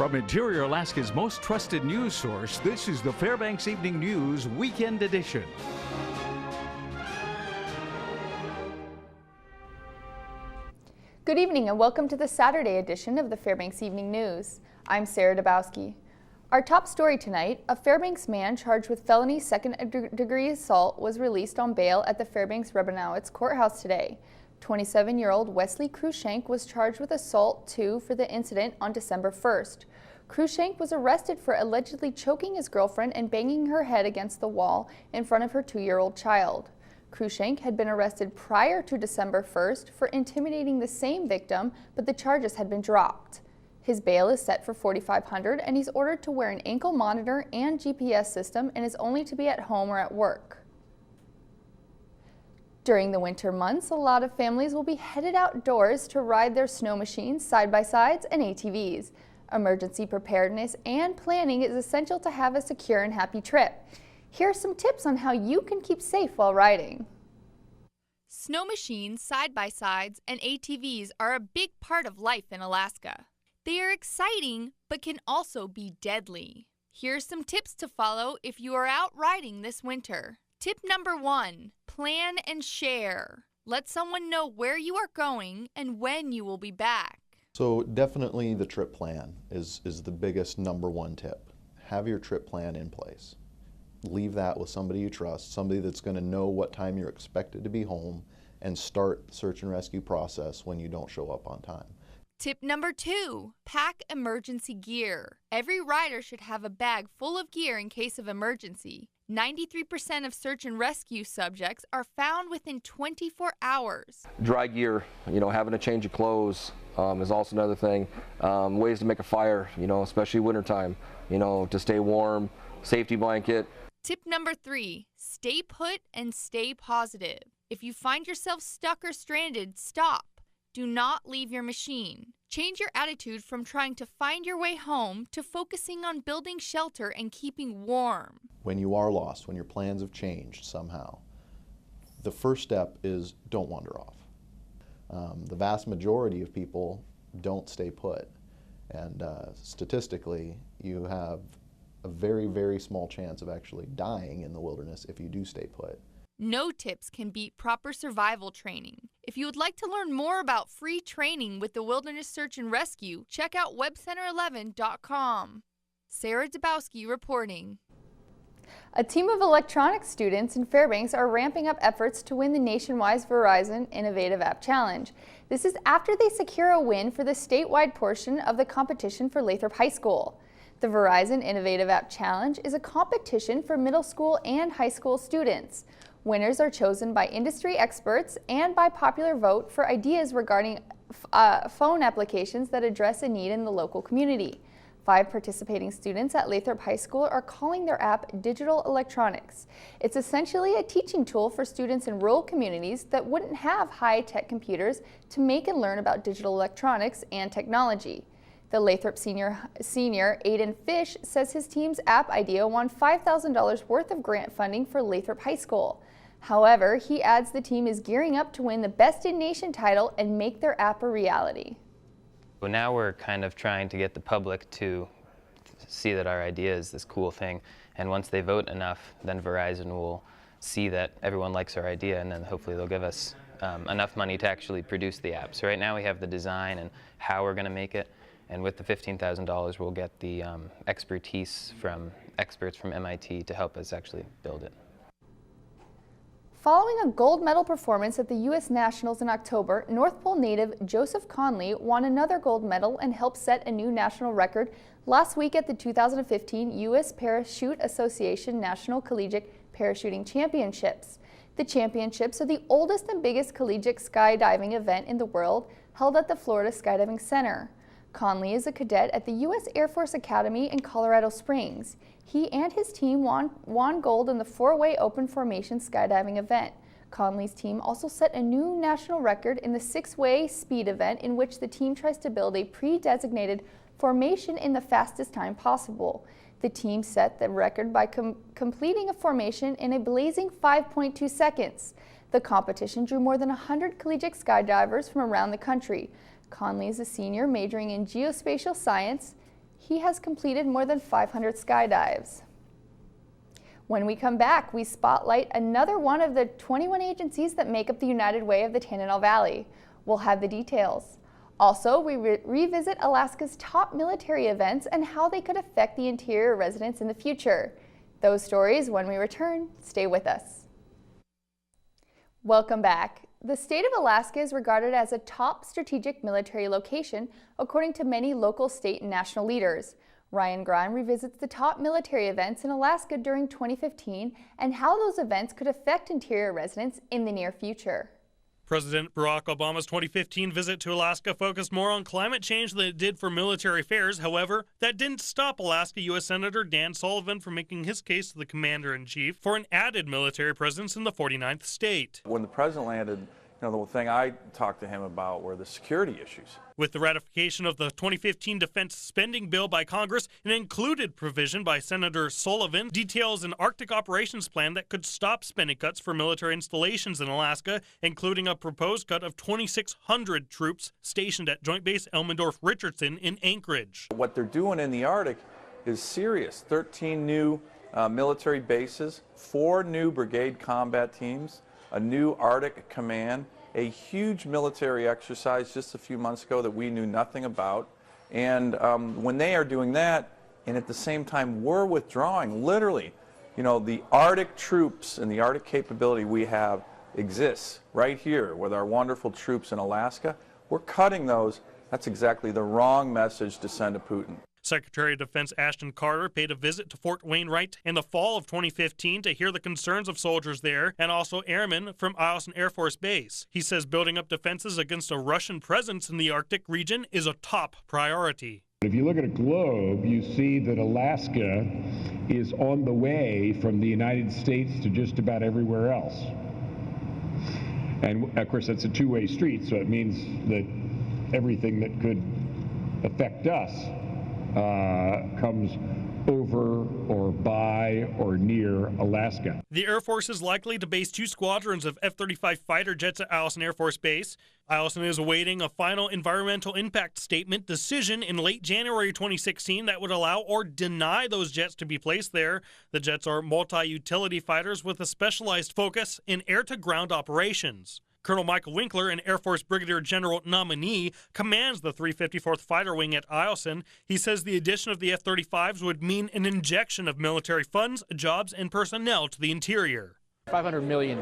From Interior Alaska's most trusted news source, this is the Fbx Evening News Weekend Edition. Good evening and welcome to the Saturday edition of the Fbx Evening News. I'm Sarah Dabowski. Our top story tonight, a Fairbanks man charged with felony second-degree assault was released on bail at the Fairbanks-Rebinowitz courthouse today. 27-year-old Wesley Cruikshank was charged with assault 2 for the incident on December 1st. Cruikshank was arrested for allegedly choking his girlfriend and banging her head against the wall in front of her 2-year-old child. Cruikshank had been arrested prior to December 1st for intimidating the same victim, but the charges had been dropped. His bail is set for $4,500 and he's ordered to wear an ankle monitor and GPS system and is only to be at home or at work. During the winter months, a lot of families will be headed outdoors to ride their snow machines, side-by-sides, and ATVs. Emergency preparedness and planning is essential to have a secure and happy trip. Here are some tips on how you can keep safe while riding. Snow machines, side-by-sides, and ATVs are a big part of life in Alaska. They are exciting, but can also be deadly. Here are some tips to follow if you are out riding this winter. Tip number 1, plan and share. Let someone know where you are going and when you will be back. So definitely the trip plan is the biggest number 1 tip. Have your trip plan in place. Leave that with somebody you trust, somebody that's going to know what time you're expected to be home, and start the search and rescue process when you don't show up on time. Tip number 2, pack emergency gear. Every rider should have a bag full of gear in case of emergency. 93% of search and rescue subjects are found within 24 hours. Dry gear, having a change of clothes is also another thing. Ways to make a fire, especially wintertime, to stay warm, safety blanket. Tip number 3, stay put and stay positive. If you find yourself stuck or stranded, stop. Do not leave your machine. Change your attitude from trying to find your way home to focusing on building shelter and keeping warm. When you are lost, when your plans have changed somehow, the first step is don't wander off. The vast majority of people don't stay put, and statistically you have a very, very small chance of actually dying in the wilderness if you do stay put. No tips can beat proper survival training. If you would like to learn more about free training with the Wilderness Search and Rescue, check out webcenter11.com. Sarah Dabowski reporting. A team of electronics students in Fairbanks are ramping up efforts to win the nationwide Verizon Innovative App Challenge. This is after they secure a win for the statewide portion of the competition for Lathrop High School. The Verizon Innovative App Challenge is a competition for middle school and high school students. Winners are chosen by industry experts and by popular vote for ideas regarding phone applications that address a need in the local community. 5 participating students at Lathrop High School are calling their app Digital Electronics. It's essentially a teaching tool for students in rural communities that wouldn't have high-tech computers to make and learn about digital electronics and technology. The Lathrop senior Aiden Fish says his team's app idea won $5,000 worth of grant funding for Lathrop High School. However, he adds the team is gearing up to win the Best in Nation title and make their app a reality. Well, now we're kind of trying to get the public to see that our idea is this cool thing, and once they vote enough, then Verizon will see that everyone likes our idea, and then hopefully they'll give us enough money to actually produce the app. So right now we have the design and how we're going to make it, and with the $15,000 we'll get the expertise from experts from MIT to help us actually build it. Following a gold medal performance at the U.S. Nationals in October, North Pole native Joseph Conley won another gold medal and helped set a new national record last week at the 2015 U.S. Parachute Association National Collegiate Parachuting Championships. The championships are the oldest and biggest collegiate skydiving event in the world, held at the Florida Skydiving Center. Conley is a cadet at the U.S. Air Force Academy in Colorado Springs. He and his team won gold in the 4-way open formation skydiving event. Conley's team also set a new national record in the 6-way speed event, in which the team tries to build a pre-designated formation in the fastest time possible. The team set the record by completing a formation in a blazing 5.2 seconds. The competition drew more than 100 collegiate skydivers from around the country. Conley is a senior majoring in geospatial science. He has completed more than 500 skydives. When we come back, we spotlight another one of the 21 agencies that make up the United Way of the Tanana Valley. We'll have the details. Also, we revisit Alaska's top military events and how they could affect the interior residents in the future. Those stories when we return. Stay with us. Welcome back. The state of Alaska is regarded as a top strategic military location, according to many local, state, and national leaders. Ryan Grime revisits the top military events in Alaska during 2015 and how those events could affect interior residents in the near future. President Barack Obama's 2015 visit to Alaska focused more on climate change than it did for military affairs. However, that didn't stop Alaska U.S. Senator Dan Sullivan from making his case to the commander-in-chief for an added military presence in the 49th state. When the president landed, the thing I talked to him about were the security issues. With the ratification of the 2015 defense spending bill by Congress, an included provision by Senator Sullivan details an Arctic operations plan that could stop spending cuts for military installations in Alaska, including a proposed cut of 2,600 troops stationed at Joint Base Elmendorf-Richardson in Anchorage. What they're doing in the Arctic is serious. 13 new military bases, 4 new brigade combat teams, a new Arctic command, a huge military exercise just a few months ago that we knew nothing about. And when they are doing that, and at the same time we're withdrawing, literally, the Arctic troops and the Arctic capability we have exists right here with our wonderful troops in Alaska. We're cutting those. That's exactly the wrong message to send to Putin. Secretary of Defense Ashton Carter paid a visit to Fort Wainwright in the fall of 2015 to hear the concerns of soldiers there and also airmen from Eielson Air Force Base. He says building up defenses against a Russian presence in the Arctic region is a top priority. If you look at a globe, you see that Alaska is on the way from the United States to just about everywhere else. And of course, that's a two-way street, so it means that everything that could affect us comes over or by or near Alaska. The Air Force is likely to base 2 squadrons of F-35 fighter jets at Eielson Air Force Base. Eielson is awaiting a final environmental impact statement decision in late January 2016 that would allow or deny those jets to be placed there. The jets are multi-utility fighters with a specialized focus in air-to-ground operations. Colonel Michael Winkler, an Air Force Brigadier General nominee, commands the 354th Fighter Wing at Eielson. He says the addition of the F-35s would mean an injection of military funds, jobs, and personnel to the interior. $500 million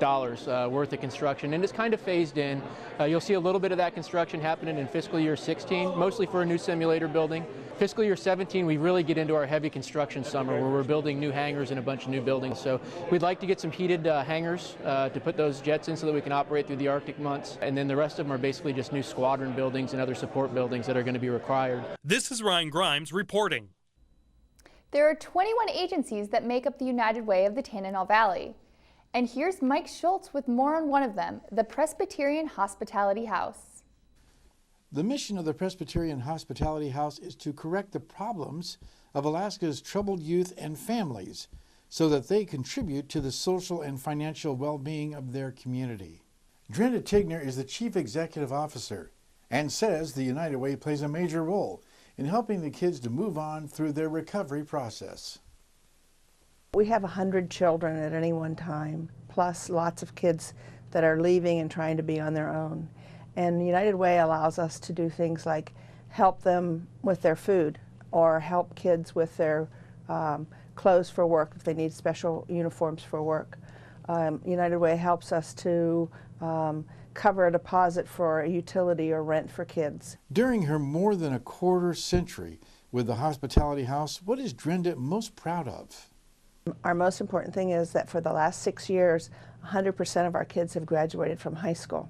worth of construction, and it's kind of phased in. You'll see a little bit of that construction happening in fiscal year 16, mostly for a new simulator building. Fiscal year 17, we really get into our heavy construction summer where we're building new hangars and a bunch of new buildings. So we'd like to get some heated hangars to put those jets in so that we can operate through the Arctic months. And then the rest of them are basically just new squadron buildings and other support buildings that are going to be required. This is Ryan Grimes reporting. There are 21 agencies that make up the United Way of the Tanana Valley. And here's Mike Schultz with more on one of them, the Presbyterian Hospitality House. The mission of the Presbyterian Hospitality House is to correct the problems of Alaska's troubled youth and families so that they contribute to the social and financial well-being of their community. Drenda Tigner is the Chief Executive Officer and says the United Way plays a major role in helping the kids to move on through their recovery process. We have 100 children at any one time, plus lots of kids that are leaving and trying to be on their own. And United Way allows us to do things like help them with their food or help kids with their clothes for work if they need special uniforms for work. United Way helps us to cover a deposit for a utility or rent for kids. During her more than a quarter century with the Hospitality House, what is Drenda most proud of? Our most important thing is that for the last 6 years, 100% of our kids have graduated from high school.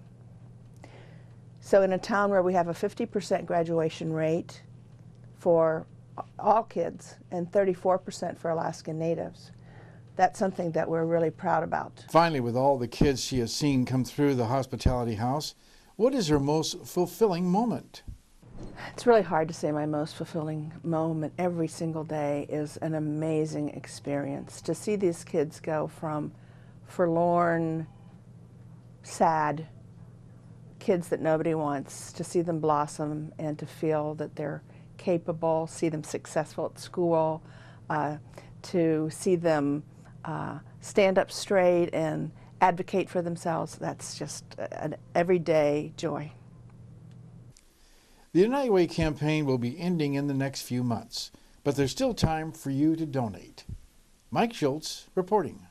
So in a town where we have a 50% graduation rate for all kids and 34% for Alaskan natives, that's something that we're really proud about. Finally, with all the kids she has seen come through the Hospitality House, what is her most fulfilling moment? It's really hard to say my most fulfilling moment. Every single day is an amazing experience. To see these kids go from forlorn, sad kids that nobody wants, to see them blossom and to feel that they're capable, see them successful at school, to see them stand up straight and advocate for themselves. That's just an everyday joy. The United Way campaign will be ending in the next few months, but there's still time for you to donate. Mike Schultz reporting.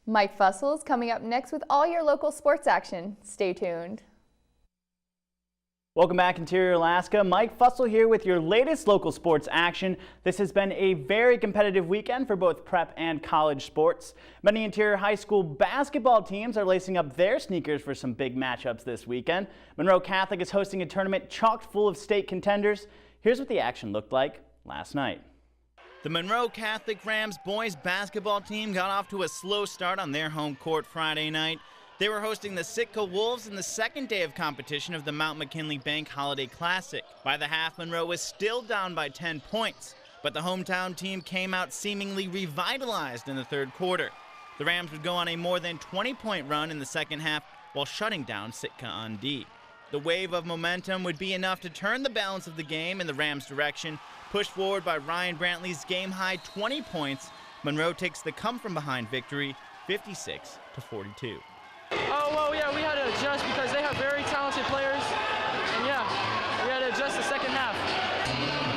Mike Fussell is coming up next with all your local sports action. Stay tuned. Welcome back, Interior Alaska. Mike Fussell here with your latest local sports action. This has been a very competitive weekend for both prep and college sports. Many Interior High School basketball teams are lacing up their sneakers for some big matchups this weekend. Monroe Catholic is hosting a tournament chock full of state contenders. Here's what the action looked like last night. The Monroe Catholic Rams boys basketball team got off to a slow start on their home court Friday night. They were hosting the Sitka Wolves in the second day of competition of the Mount McKinley Bank Holiday Classic. By the half, Monroe was still down by 10 points, but the hometown team came out seemingly revitalized in the third quarter. The Rams would go on a more than 20-point run in the second half while shutting down Sitka on D. The wave of momentum would be enough to turn the balance of the game in the Rams' direction. Pushed forward by Ryan Brantley's game-high 20 points, Monroe takes the come-from-behind victory 56-42. Oh, well, yeah, we had to adjust because they have very talented players, and yeah, we had to adjust the second half.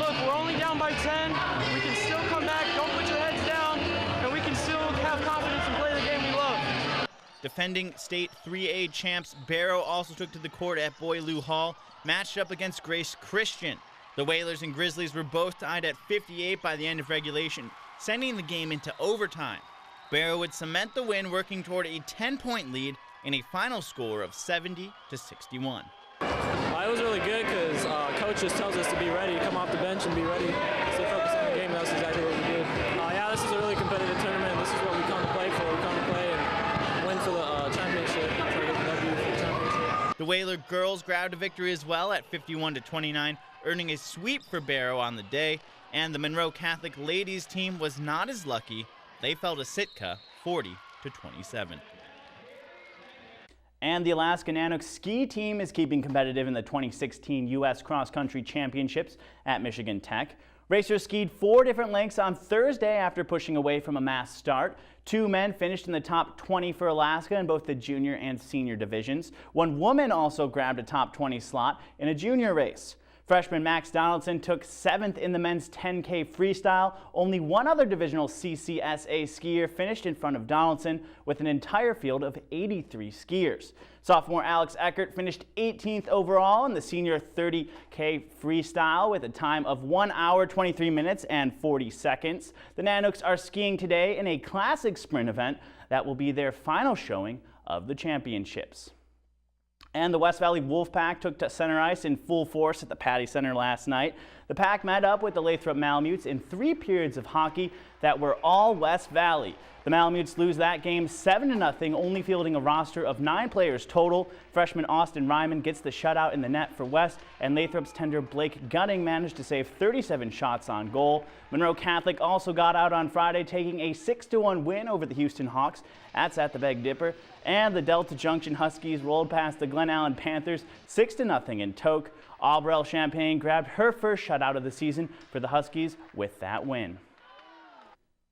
Look, we're only down by 10. We can still come back. Don't put your heads down, and we can still have confidence and play the game we love. Defending state 3A champs Barrow also took to the court at Boileau Hall, matched up against Grace Christian. The Whalers and Grizzlies were both tied at 58 by the end of regulation, sending the game into overtime. Barrow would cement the win, working toward a 10-point lead in a final score of 70-61. It was really good because coach just tells us to be ready, come off the bench and be ready, stay focused on the game. That's exactly what we did. Yeah, this is a really competitive tournament. This is what we come to play for. We come to play and win for the championship. Try to get the W for the championship. The Whaler girls grabbed a victory as well at 51-29, earning a sweep for Barrow on the day, and the Monroe Catholic ladies team was not as lucky. They fell to Sitka 40-27. And the Alaska Nanook ski team is keeping competitive in the 2016 U.S. Cross Country Championships at Michigan Tech. Racers skied 4 different lengths on Thursday after pushing away from a mass start. 2 men finished in the top 20 for Alaska in both the junior and senior divisions. 1 woman also grabbed a top 20 slot in a junior race. Freshman Max Donaldson took 7th in the men's 10K freestyle. Only one other divisional CCSA skier finished in front of Donaldson with an entire field of 83 skiers. Sophomore Alex Eckert finished 18th overall in the senior 30K freestyle with a time of 1 hour, 23 minutes and 40 seconds. The Nanooks are skiing today in a classic sprint event that will be their final showing of the championships. And the West Valley Wolfpack took to center ice in full force at the Patty Center last night. The Pack met up with the Lathrop Malamutes in 3 periods of hockey that were all West Valley. The Malamutes lose that game 7-0, only fielding a roster of 9 players total. Freshman Austin Ryman gets the shutout in the net for West, and Lathrop's tender Blake Gunning managed to save 37 shots on goal. Monroe Catholic also got out on Friday, taking a 6-1 win over the Houston Hawks. That's at the Big Dipper. And the Delta Junction Huskies rolled past the Glen Allen Panthers 6-0 in Tok. Aubrelle Champagne grabbed her first shutout of the season for the Huskies with that win.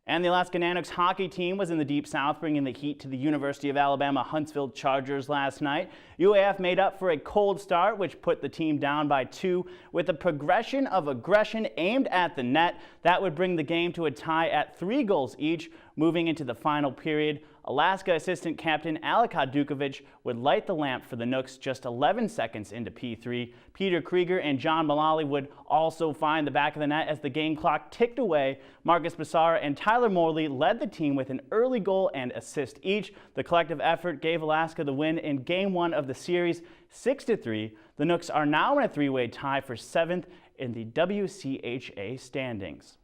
And the Alaska Nanooks hockey team was in the Deep South, bringing the heat to the University of Alabama Huntsville Chargers last night. UAF made up for a cold start, which put the team down by 2 with a progression of aggression aimed at the net. That would bring the game to a tie at 3 goals each. Moving into the final period, Alaska assistant captain Alika Dukovic would light the lamp for the Nooks just 11 seconds into P3. Peter Krieger and John Mullally would also find the back of the net as the game clock ticked away. Marcus Bassara and Tyler Morley led the team with an early goal and assist each. The collective effort gave Alaska the win in Game 1 of the series, 6-3. The Nooks are now in a 3-way tie for 7th in the WCHA standings.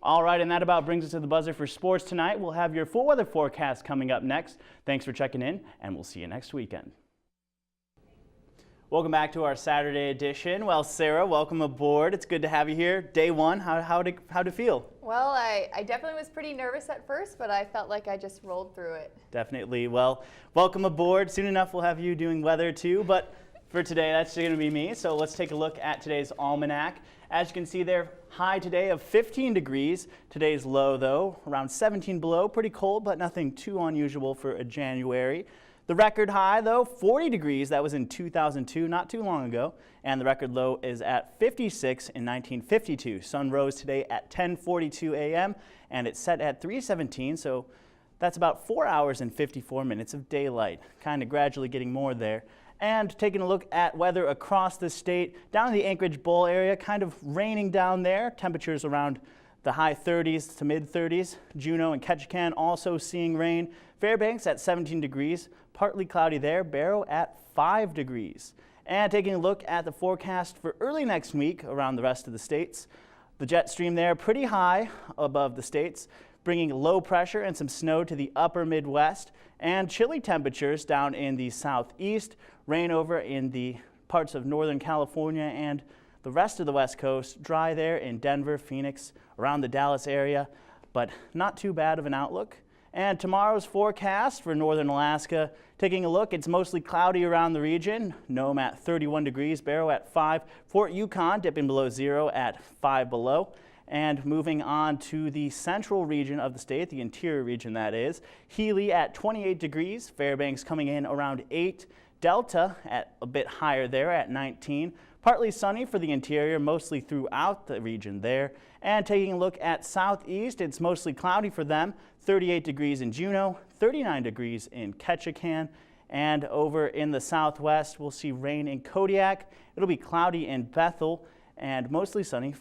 All right, and that about brings us to the buzzer for sports tonight. We'll have your full weather forecast coming up next. Thanks for checking in, and we'll see you next weekend. Welcome back to our Saturday edition. Well, Sarah, welcome aboard. It's good to have you here. Day 1, how'd it feel? Well, I definitely was pretty nervous at first, but I felt like I just rolled through it. Definitely. Well, welcome aboard. Soon enough, we'll have you doing weather too. But For today, that's going to be me. So let's take a look at today's almanac. As you can see there, high today of 15 degrees. Today's low, though, around 17 below. Pretty cold, but nothing too unusual for a January. The record high, though, 40 degrees. That was in 2002, not too long ago. And the record low is at 56 in 1952. Sun rose today at 10:42 a.m. and it set at 3:17, so that's about 4 hours and 54 minutes of daylight. Kind of gradually getting more there. And taking a look at weather across the state, down in the Anchorage Bowl area, kind of raining down there. Temperatures around the high 30s to mid 30s. Juneau and Ketchikan also seeing rain. Fairbanks at 17 degrees, partly cloudy there. Barrow at 5 degrees. And taking a look at the forecast for early next week around the rest of the states. The jet stream there pretty high above the states, bringing low pressure and some snow to the upper Midwest, and chilly temperatures down in the southeast, rain over in the parts of Northern California and the rest of the West Coast, dry there in Denver, Phoenix, around the Dallas area, but not too bad of an outlook. And tomorrow's forecast for northern Alaska, taking a look, it's mostly cloudy around the region. Nome at 31 degrees, Barrow at 5, Fort Yukon dipping below 0 at 5 below. And moving on to the central region of the state, the interior region that is, Healy at 28 degrees, Fairbanks coming in around 8, Delta at a bit higher there at 19, partly sunny for the interior, mostly throughout the region there. And taking a look at southeast, it's mostly cloudy for them, 38 degrees in Juneau, 39 degrees in Ketchikan. And over in the southwest, we'll see rain in Kodiak. It'll be cloudy in Bethel and mostly sunny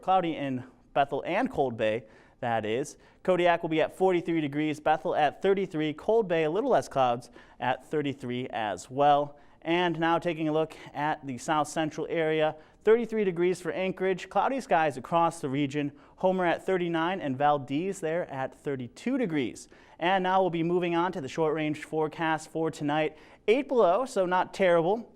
cloudy in Bethel and Cold Bay, that is. Kodiak will be at 43 degrees, Bethel at 33, Cold Bay a little less clouds at 33 as well. And now taking a look at the south central area, 33 degrees for Anchorage, cloudy skies across the region, Homer at 39 and Valdez there at 32 degrees. And now we'll be moving on to the short range forecast for tonight, 8 below, so not terrible,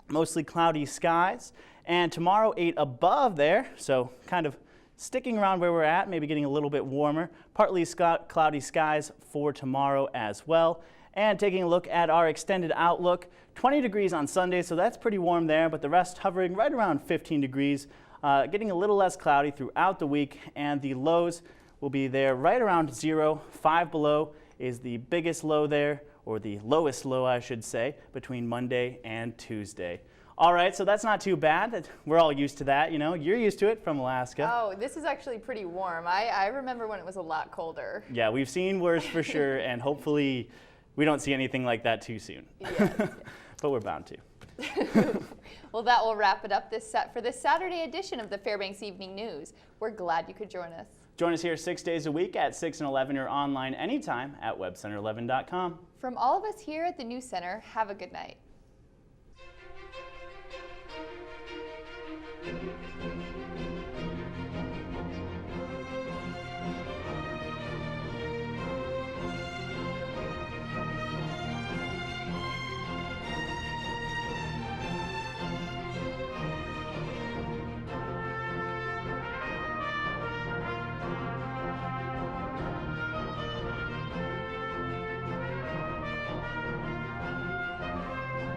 mostly cloudy skies. And tomorrow 8 above there, so kind of sticking around where we're at, maybe getting a little bit warmer. Partly cloudy skies for tomorrow as well. And taking a look at our extended outlook, 20 degrees on Sunday, so that's pretty warm there, but the rest hovering right around 15 degrees, getting a little less cloudy throughout the week, and the lows will be there right around 0. 5 below is the biggest low there, or the lowest low, I should say, between Monday and Tuesday. All right, so that's not too bad. We're all used to that, you know. You're used to it from Alaska. Oh, this is actually pretty warm. I remember when it was a lot colder. Yeah, we've seen worse for sure, and hopefully we don't see anything like that too soon. Yes. But we're bound to. Well, that will wrap it up for this Saturday edition of the Fairbanks Evening News. We're glad you could join us. Join us here 6 days a week at 6 and 11 or online anytime at webcenter11.com. From all of us here at the News Center, have a good night.